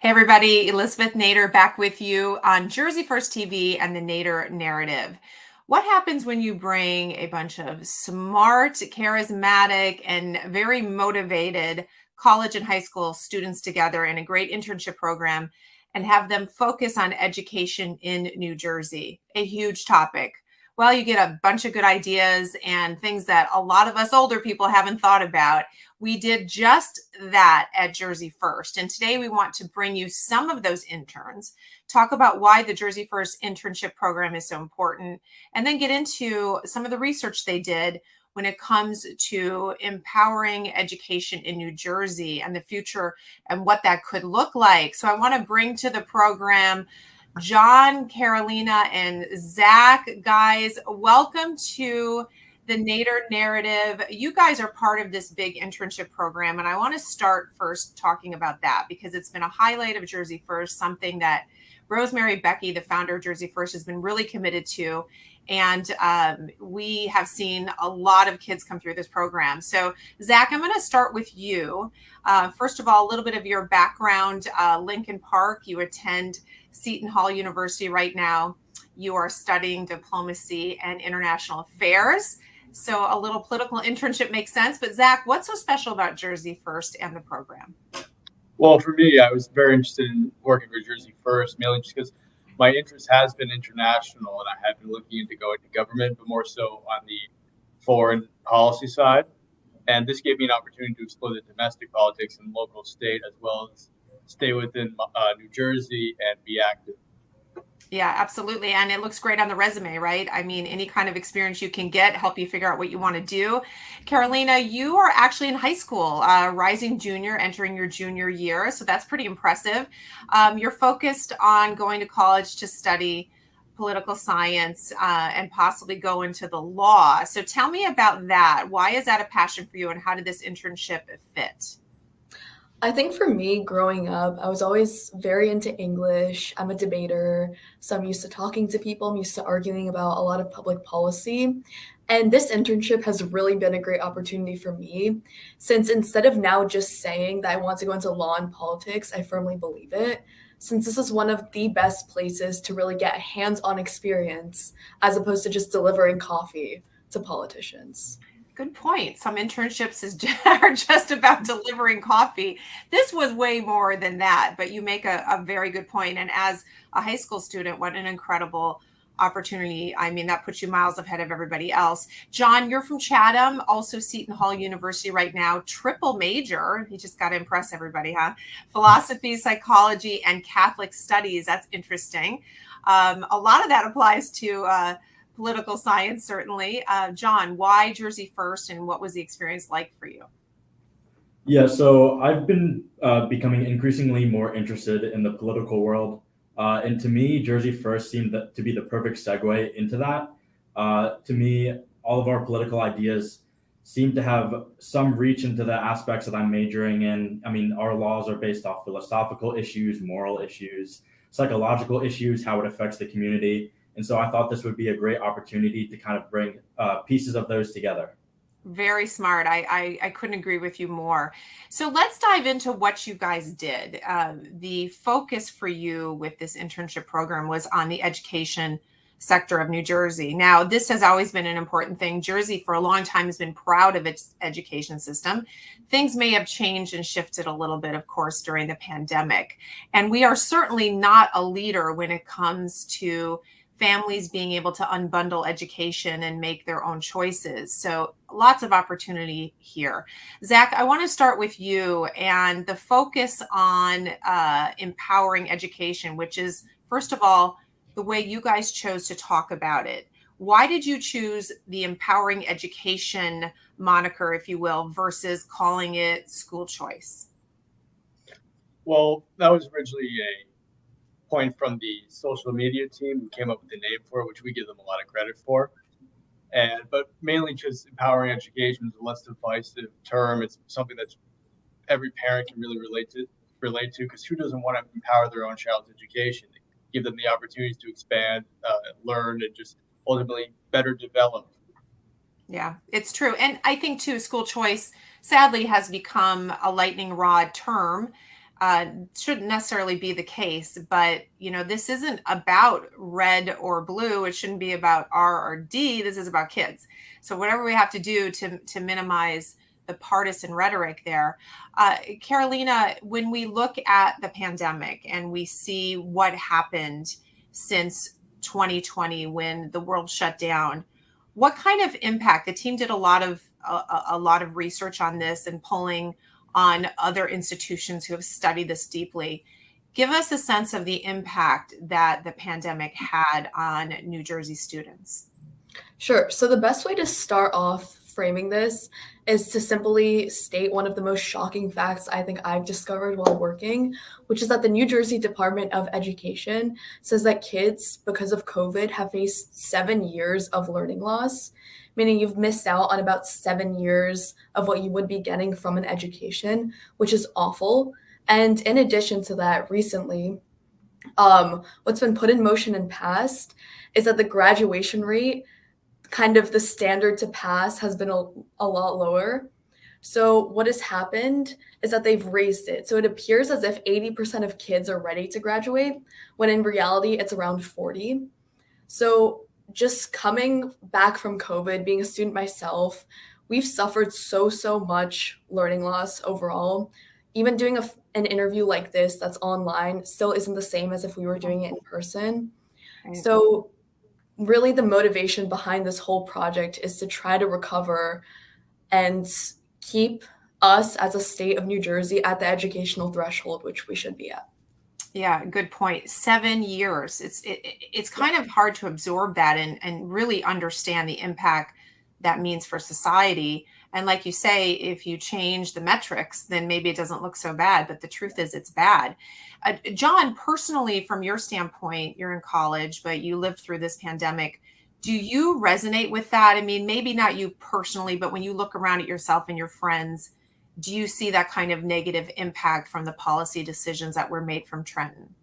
Hey everybody, Elizabeth Nader back with you on Jersey First TV and the Nader Narrative. What happens when you bring a bunch of smart, charismatic, and very motivated college and high school students together in a great internship program and have them focus on education in New Jersey? A huge topic. Well, you get a bunch of good ideas and things that a lot of us older people haven't thought about. We did just that at Jersey First. And today we want to bring you some of those interns, talk about why the Jersey First internship program is so important, and then get into some of the research they did when it comes to empowering education in New Jersey and the future and what that could look like. So I want to bring to the program John, Karolina, and Zach. Guys, welcome to the Nader Narrative. You guys are part of this big internship program, and I want to start first talking about that because it's been a highlight of Jersey First, something that Rosemary Becky, the founder of Jersey First, has been really committed to. And we have seen a lot of kids come through this program. So, Zach, I'm going to start with you. First of all, a little bit of your background. Lincoln Park, you attend Seton Hall University right now. You are studying diplomacy and international affairs. So a little political internship makes sense. But Zach, what's so special about Jersey First and the program? Well, for me, I was very interested in working for Jersey First, mainly just because my interest has been international and I have been looking into going to government, but more so on the foreign policy side. And this gave me an opportunity to explore the domestic politics and local state, as well as stay within New Jersey and be active. Yeah, absolutely. And it looks great on the resume, right? I mean, any kind of experience you can get, help you figure out what you want to do. Karolina, you are actually in high school, rising junior, entering your junior year. So that's pretty impressive. You're focused on going to college to study political science and possibly go into the law. So tell me about that. Why is that a passion for you, and how did this internship fit? I think for me, growing up, I was always very into English. I'm a debater, so I'm used to talking to people. I'm used to arguing about a lot of public policy. And this internship has really been a great opportunity for me, since instead of now just saying that I want to go into law and politics, I firmly believe it. Since this is one of the best places to really get a hands on experience as opposed to just delivering coffee to politicians. Good point. Some internships are just about delivering coffee. This was way more than that, but you make a very good point. And as a high school student, what an incredible opportunity. I mean, that puts you miles ahead of everybody else. John, you're from Chatham, also Seton Hall University right now, triple major. You just got to impress everybody, huh? Philosophy, psychology, and Catholic studies. That's interesting. A lot of that applies to political science, certainly. John, why Jersey First, and what was the experience like for you? Yeah, so I've been becoming increasingly more interested in the political world. And to me, Jersey First seemed to be the perfect segue into that. To me, all of our political ideas seem to have some reach into the aspects that I'm majoring in. I mean, our laws are based off philosophical issues, moral issues, psychological issues, how it affects the community. And so I thought this would be a great opportunity to kind of bring pieces of those together. Very smart. I couldn't agree with you more. So let's dive into what you guys did. The focus for you with this internship program was on the education sector of New Jersey. Now, this has always been an important thing. Jersey, for a long time, has been proud of its education system. Things may have changed and shifted a little bit, of course, during the pandemic. And we are certainly not a leader when it comes to families being able to unbundle education and make their own choices. So lots of opportunity here. Zach, I want to start with you and the focus on empowering education, which is, first of all, the way you guys chose to talk about it. Why did you choose the empowering education moniker, if you will, versus calling it school choice? Well, that was originally a point from the social media team who came up with the name for it, which we give them a lot of credit for. But mainly just empowering education is a less divisive term. It's something that every parent can really relate to, because who doesn't want to empower their own child's education, give them the opportunities to expand, learn, and just ultimately better develop. Yeah, it's true. And I think too, school choice sadly has become a lightning rod term. shouldn't necessarily be the case, but this isn't about red or blue. It shouldn't be about R or D. This is about kids. So whatever we have to do to minimize the partisan rhetoric there. Karolina, when we look at the pandemic and we see what happened since 2020 when the world shut down, what kind of impact? The team did a lot of research on this and polling on other institutions who have studied this deeply. Give us a sense of the impact that the pandemic had on New Jersey students. Sure. So the best way to start off framing this is to simply state one of the most shocking facts I think I've discovered while working, which is that the New Jersey Department of Education says that kids, because of COVID, have faced 7 years of learning loss, meaning you've missed out on about 7 years of what you would be getting from an education, which is awful. And in addition to that, recently, what's been put in motion and passed is that the graduation rate, kind of the standard to pass, has been a lot lower. So what has happened is that they've raised it. So it appears as if 80% of kids are ready to graduate, when in reality it's around 40. So just coming back from COVID, being a student myself, we've suffered so much learning loss overall. Even doing an interview like this that's online still isn't the same as if we were doing it in person. So really the motivation behind this whole project is to try to recover and keep us as a state of New Jersey at the educational threshold, which we should be at. Yeah, good point. 7 years. It's kind of hard to absorb that and really understand the impact that means for society. And like you say, if you change the metrics, then maybe it doesn't look so bad, but the truth is it's bad. John, personally, from your standpoint, you're in college, but you lived through this pandemic. Do you resonate with that? I mean, maybe not you personally, but when you look around at yourself and your friends, do you see that kind of negative impact from the policy decisions that were made from Trenton?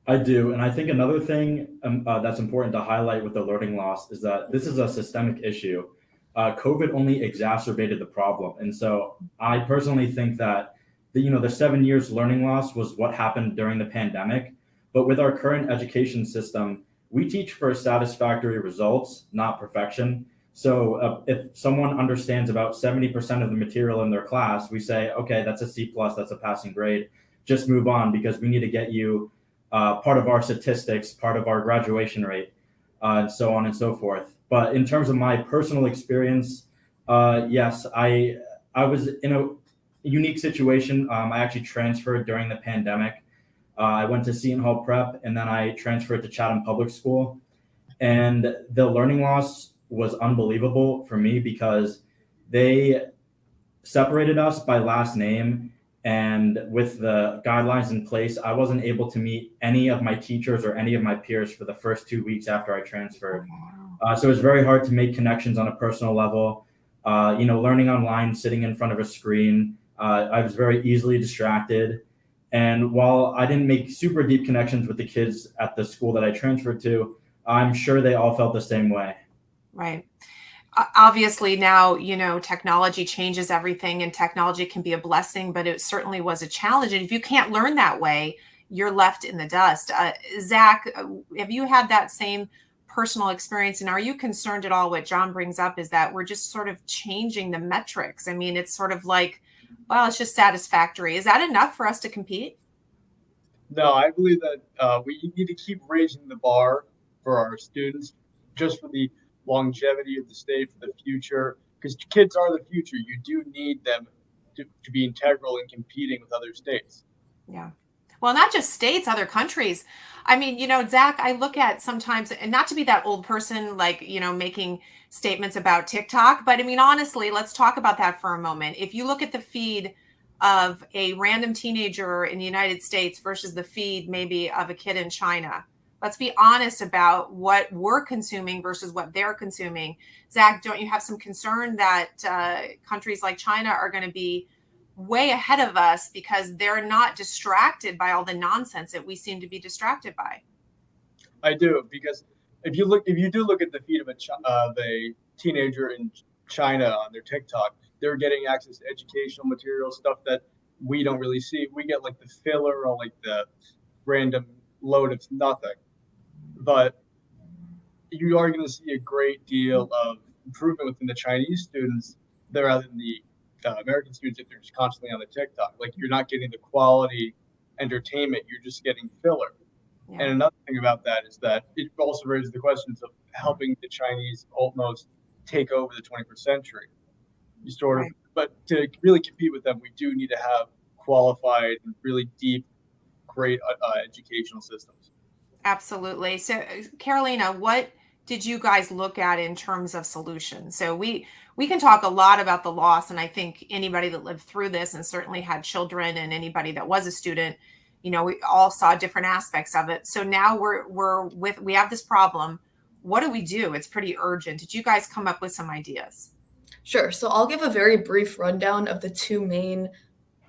I do. And I think another thing that's important to highlight with the learning loss is that this is a systemic issue. COVID only exacerbated the problem. And so I personally think that the 7 years learning loss was what happened during the pandemic. But with our current education system, we teach for satisfactory results, not perfection. So if someone understands about 70% of the material in their class, we say, okay, that's a C+, that's a passing grade. Just move on, because we need to get you part of our statistics, part of our graduation rate, and so on and so forth. But in terms of my personal experience, yes, I was in a unique situation. I actually transferred during the pandemic. I went to Seton Hall Prep, and then I transferred to Chatham Public School. And the learning loss was unbelievable for me because they separated us by last name. And with the guidelines in place, I wasn't able to meet any of my teachers or any of my peers for the first 2 weeks after I transferred. So it was very hard to make connections on a personal level. Learning online, sitting in front of a screen, I was very easily distracted. And while I didn't make super deep connections with the kids at the school that I transferred to, I'm sure they all felt the same way. Right. Obviously now, technology changes everything, and technology can be a blessing, but it certainly was a challenge. And if you can't learn that way, you're left in the dust. Zach, have you had that same personal experience? And are you concerned at all? What John brings up is that we're just sort of changing the metrics. I mean, it's sort of like, well, it's just satisfactory. Is that enough for us to compete? No, I believe that we need to keep raising the bar for our students, just for the longevity of the state, for the future, because kids are the future. You do need them to be integral in competing with other states. Yeah. Well, not just states, other countries. I mean, Zach, I look at sometimes, and not to be that old person, like, making statements about TikTok, but I mean, honestly, let's talk about that for a moment. If you look at the feed of a random teenager in the United States versus the feed maybe of a kid in China, let's be honest about what we're consuming versus what they're consuming. Zach, don't you have some concern that countries like China are going to be way ahead of us because they're not distracted by all the nonsense that we seem to be distracted by? I do, because if you do look at the feed of a teenager in China on their TikTok, they're getting access to educational material, stuff that we don't really see. We get like the filler or like the random load of nothing. But you are going to see a great deal of improvement within the Chinese students rather than the American students if they're just constantly on the TikTok. Like you're not getting the quality entertainment, you're just getting filler. Yeah. And another thing about that is that it also raises the questions of helping the Chinese almost take over the 21st century. You sort of, Right. but to really compete with them, we do need to have qualified and really deep, great educational systems. Absolutely. So, Carolina, what did you guys look at in terms of solutions? So we can talk a lot about the loss, and I think anybody that lived through this and certainly had children, and anybody that was a student, we all saw different aspects of it. So now we have this problem. What do we do? It's pretty urgent. Did you guys come up with some ideas? Sure. So I'll give a very brief rundown of the two main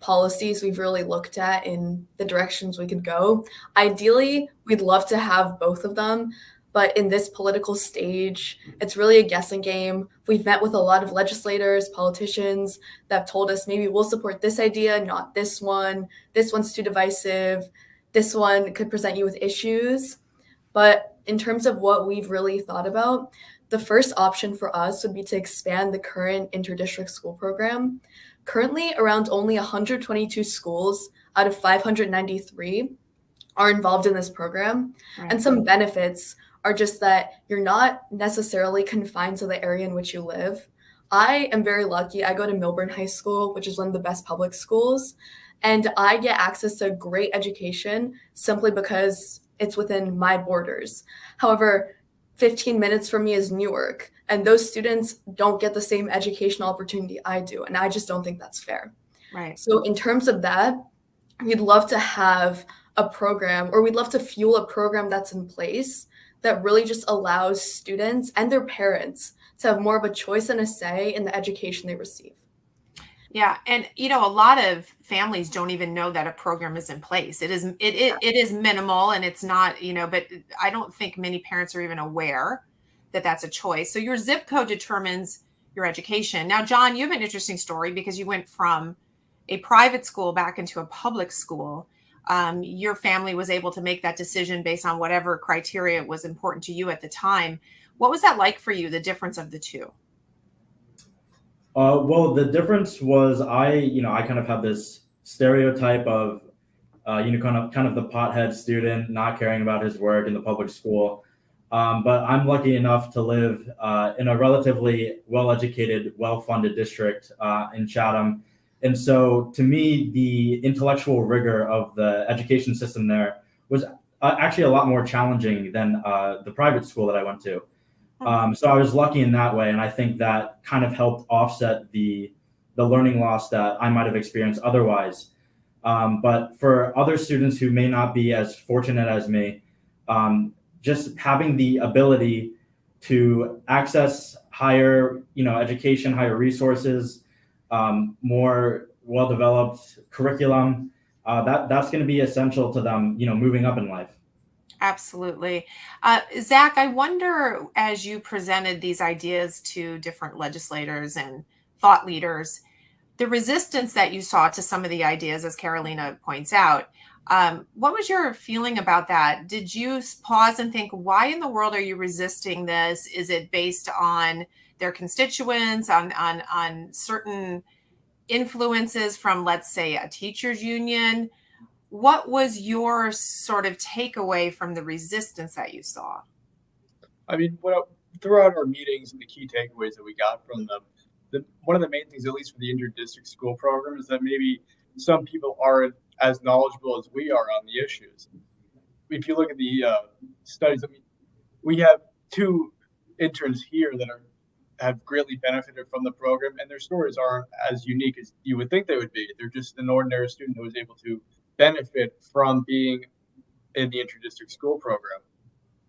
policies we've really looked at in the directions we could go. Ideally, we'd love to have both of them, but in this political stage, it's really a guessing game. We've met with a lot of legislators, politicians that have told us maybe we'll support this idea, not this one. This one's too divisive. This one could present you with issues. But in terms of what we've really thought about, the first option for us would be to expand the current interdistrict school program. Currently, around only 122 schools out of 593 are involved in this program. Right. And some benefits are just that you're not necessarily confined to the area in which you live. I am very lucky. I go to Milburn High School, which is one of the best public schools, and I get access to great education simply because it's within my borders. However, 15 minutes from me is Newark, and those students don't get the same educational opportunity I do, and I just don't think that's fair. Right. So in terms of that, we'd love to have a program, or we'd love to fuel a program that's in place that really just allows students and their parents to have more of a choice and a say in the education they receive. Yeah, and a lot of families don't even know that a program is in place. It is minimal, and it's not, but I don't think many parents are even aware that that's a choice. So your zip code determines your education. Now, John, you have an interesting story because you went from a private school back into a public school. Your family was able to make that decision based on whatever criteria was important to you at the time. What was that like for you, the difference of the two? Well, the difference was I kind of had this stereotype of, kind of the pothead student not caring about his work in the public school. But I'm lucky enough to live in a relatively well-educated, well-funded district in Chatham. And so to me, the intellectual rigor of the education system there was actually a lot more challenging than the private school that I went to. So I was lucky in that way, and I think that kind of helped offset the learning loss that I might have experienced otherwise. But for other students who may not be as fortunate as me, just having the ability to access higher, education, higher resources, more well-developed curriculum, that's going to be essential to them, moving up in life. Absolutely. Zach, I wonder, as you presented these ideas to different legislators and thought leaders, the resistance that you saw to some of the ideas, as Carolina points out, what was your feeling about that? Did you pause and think, why in the world are you resisting this? Is it based on their constituents, on certain influences from, let's say, a teachers union? What was your sort of takeaway from the resistance that you saw? I mean, throughout our meetings and the key takeaways that we got from them, one of the main things, at least for the interdistrict school program, is that maybe some people aren't as knowledgeable as we are on the issues. If you look at the studies, I mean, we have two interns here that have greatly benefited from the program, and their stories aren't as unique as you would think they would be. They're just an ordinary student who was able to benefit from being in the interdistrict school program.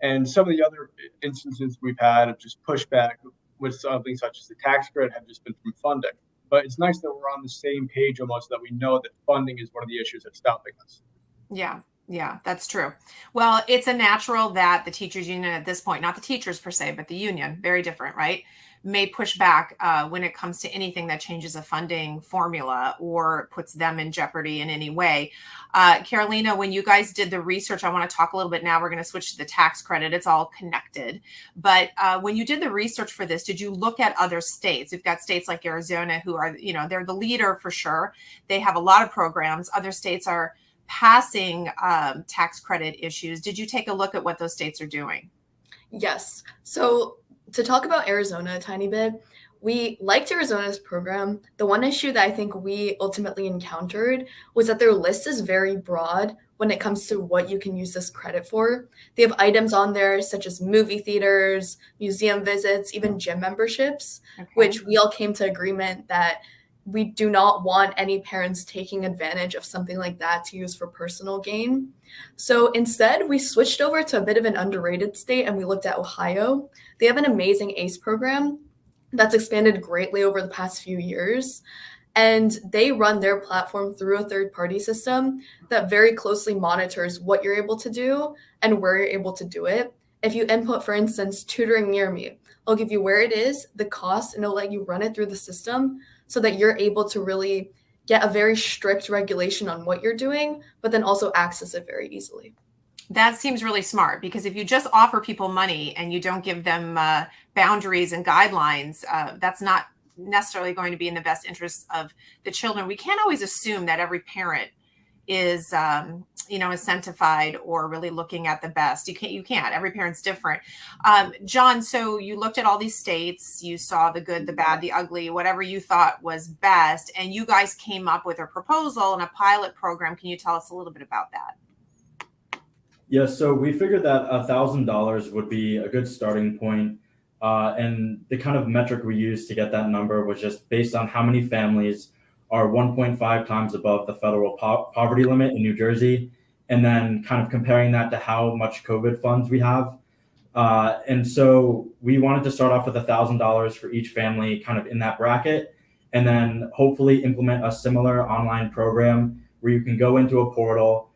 And some of the other instances we've had of just pushback with something such as the tax credit have just been from funding. But it's nice that we're on the same page almost, that we know that funding is one of the issues that's stopping us. Yeah, that's true. Well, it's a natural that the teachers union at this point, not the teachers per se, but the union, very different, right? may push back when it comes to anything that changes a funding formula or puts them in jeopardy in any way. Karolina, when you guys did the research, I want to talk a little bit now. We're going to switch to the tax credit. It's all connected. But when you did the research for this, did you look at other states? We've got states like Arizona who are, they're the leader for sure. They have a lot of programs. Other states are passing tax credit issues. Did you take a look at what those states are doing? Yes. So to talk about Arizona a tiny bit, we liked Arizona's program. The one issue that I think we ultimately encountered was that their list is very broad when it comes to what you can use this credit for. They have items on there such as movie theaters, museum visits, even gym memberships, which we all came to agreement that we do not want any parents taking advantage of something like that to use for personal gain. So instead, we switched over to a bit of an underrated state and we looked at Ohio. They have an amazing ACE program that's expanded greatly over the past few years. And they run their platform through a third-party system that very closely monitors what you're able to do and where you're able to do it. If you input, for instance, tutoring near me, I'll give you where it is, the cost, and it'll let you run it through the system so that you're able to really get a very strict regulation on what you're doing, but then also access it very easily. That seems really smart, because if you just offer people money and you don't give them boundaries and guidelines, that's not necessarily going to be in the best interest of the children. We can't always assume that every parent is, incentivized or really looking at the best. You can't. Every parent's different. John, so you looked at all these states, you saw the good, the bad, the ugly, whatever you thought was best, and you guys came up with a proposal and a pilot program. Can you tell us a little bit about that? Yeah, so we figured that $1,000 would be a good starting point. And the kind of metric we used to get that number was just based on how many families are 1.5 times above the federal poverty limit in New Jersey, and then kind of comparing that to how much COVID funds we have. And so we wanted to start off with $1,000 for each family kind of in that bracket, and then hopefully implement a similar online program where you can go into a portal,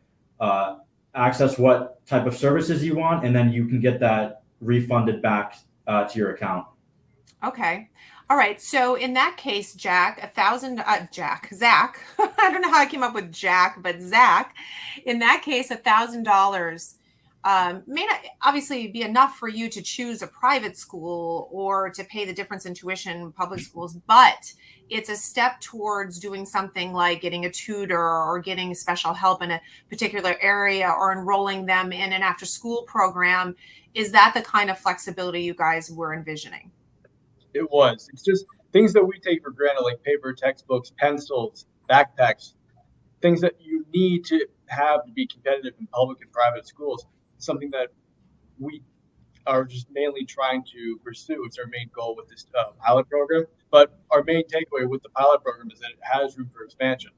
access what type of services you want, and then you can get that refunded back to your account. Okay. All right. So in that case, Zach, I don't know how I came up with Jack, but Zach, in that case, $1,000 may not obviously be enough for you to choose a private school or to pay the difference in tuition in public schools, but it's a step towards doing something like getting a tutor or getting special help in a particular area or enrolling them in an after school program. Is that the kind of flexibility you guys were envisioning? It was. It's just things that we take for granted, like paper, textbooks, pencils, backpacks, things that you need to have to be competitive in public and private schools. Something that we are just mainly trying to pursue. It's our main goal with this pilot program. But our main takeaway with the pilot program is that it has room for expansion.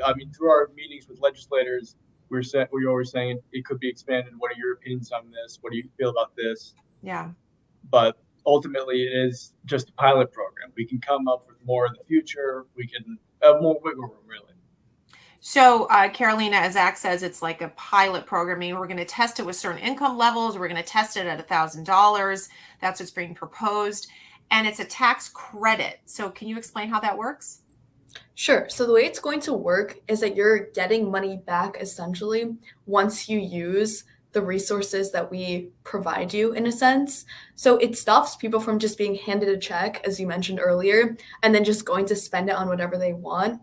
I mean, through our meetings with legislators, we're always saying it could be expanded. What are your opinions on this? What do you feel about this? Yeah. But ultimately, it is just a pilot program. We can come up with more in the future. We can have more wiggle room, really. So, Karolina, as Zach says, it's like a pilot program. I mean, we're going to test it with certain income levels. We're going to test it at $1,000. That's what's being proposed. And it's a tax credit. So can you explain how that works? Sure. So the way it's going to work is that you're getting money back essentially once you use the resources that we provide you, in a sense. So it stops people from just being handed a check, as you mentioned earlier, and then just going to spend it on whatever they want.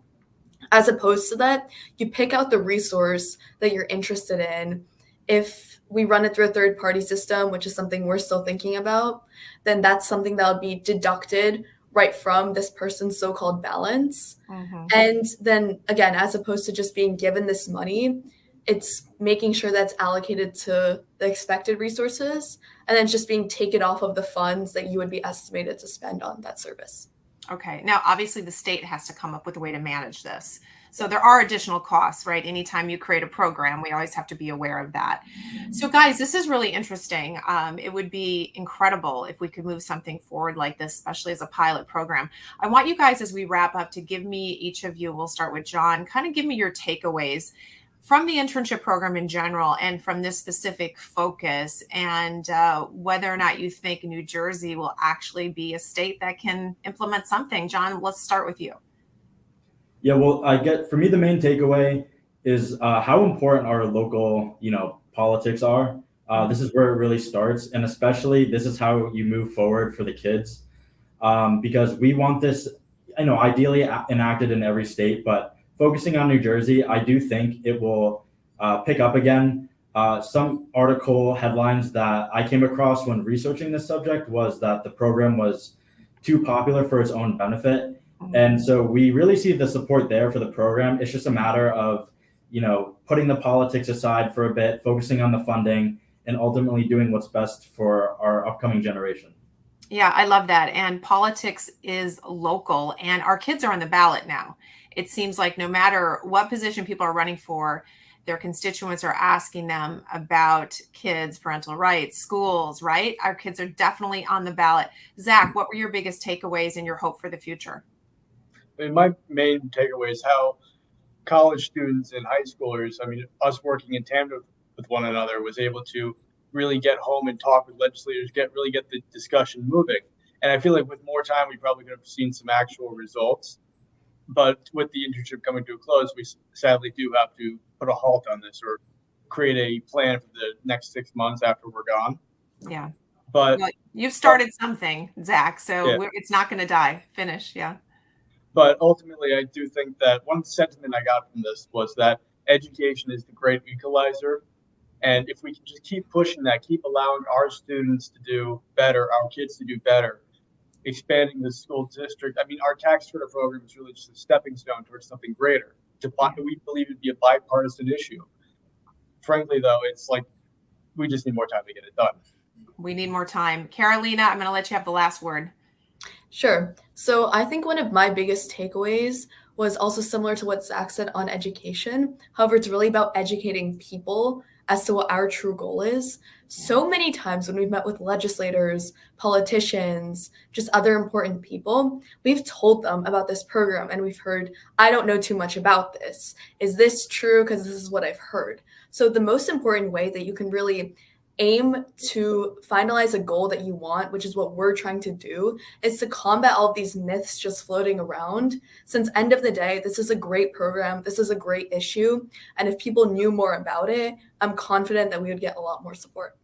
As opposed to that, you pick out the resource that you're interested in. If we run it through a third-party system, which is something we're still thinking about, then that's something that'll be deducted right from this person's so-called balance. Mm-hmm. And then again, as opposed to just being given this money, it's making sure that's allocated to the expected resources, and then just being taken off of the funds that you would be estimated to spend on that service. Okay. Now, obviously, the state has to come up with a way to manage this. So there are additional costs, right? Anytime you create a program, we always have to be aware of that. So guys, this is really interesting. It would be incredible if we could move something forward like this, especially as a pilot program. I want you guys, as we wrap up, to give me, each of you, we'll start with John, kind of give me your takeaways from the internship program in general and from this specific focus, and whether or not you think New Jersey will actually be a state that can implement something. John, let's start with you. Yeah, well, for me, the main takeaway is how important our local, politics are. This is where it really starts. And especially this is how you move forward for the kids. Because we want this, ideally enacted in every state, but focusing on New Jersey, I do think it will pick up again. Some article headlines that I came across when researching this subject was that the program was too popular for its own benefit. And so we really see the support there for the program. It's just a matter of, putting the politics aside for a bit, focusing on the funding, and ultimately doing what's best for our upcoming generation. Yeah, I love that. And politics is local, and our kids are on the ballot now. It seems like no matter what position people are running for, their constituents are asking them about kids, parental rights, schools, right? Our kids are definitely on the ballot. Zach, what were your biggest takeaways and your hope for the future? My main takeaway is how college students and high schoolers, us working in tandem with one another, was able to really get home and talk with legislators, really get the discussion moving. And I feel like with more time, we probably could have seen some actual results. But with the internship coming to a close, we sadly do have to put a halt on this or create a plan for the next 6 months after we're gone. Yeah. But well, you've started something, Zach, so yeah. It's not going to die. Finish. Yeah. But ultimately, I do think that one sentiment I got from this was that education is the great equalizer. And if we can just keep pushing that, keep allowing our students to do better, our kids to do better, expanding the school district. Our tax credit program is really just a stepping stone towards something greater. We believe it'd be a bipartisan issue. Frankly, though, it's like we just need more time to get it done. We need more time. Karolina, I'm going to let you have the last word. Sure. So I think one of my biggest takeaways was also similar to what Zach said on education. However, it's really about educating people as to what our true goal is. So many times when we've met with legislators, politicians, just other important people, we've told them about this program and we've heard, I don't know too much about this. Is this true? Because this is what I've heard. So the most important way that you can really aim to finalize a goal that you want, which is what we're trying to do, is to combat all of these myths just floating around. Since end of the day, this is a great program. This is a great issue. And if people knew more about it, I'm confident that we would get a lot more support.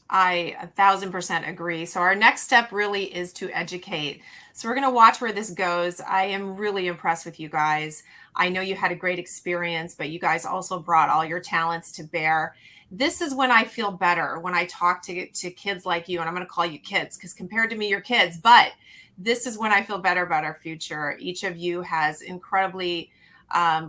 I 1,000% agree. So our next step really is to educate. So we're going to watch where this goes. I am really impressed with you guys. I know you had a great experience, but you guys also brought all your talents to bear. This is when I feel better, when I talk to kids like you, and I'm going to call you kids because compared to me, you're kids, but this is when I feel better about our future. Each of you has incredibly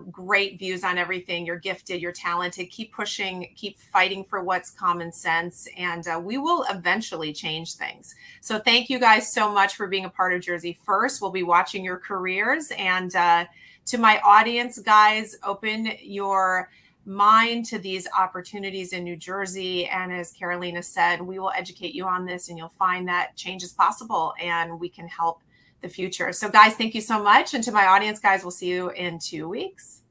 great views on everything. You're gifted, you're talented. Keep pushing, keep fighting for what's common sense, and we will eventually change things. So thank you guys so much for being a part of Jersey First. We'll be watching your careers, and to my audience, guys, open your mind to these opportunities in New Jersey. And as Karolina said, we will educate you on this and you'll find that change is possible and we can help the future. So guys, thank you so much. And to my audience, guys, we'll see you in 2 weeks.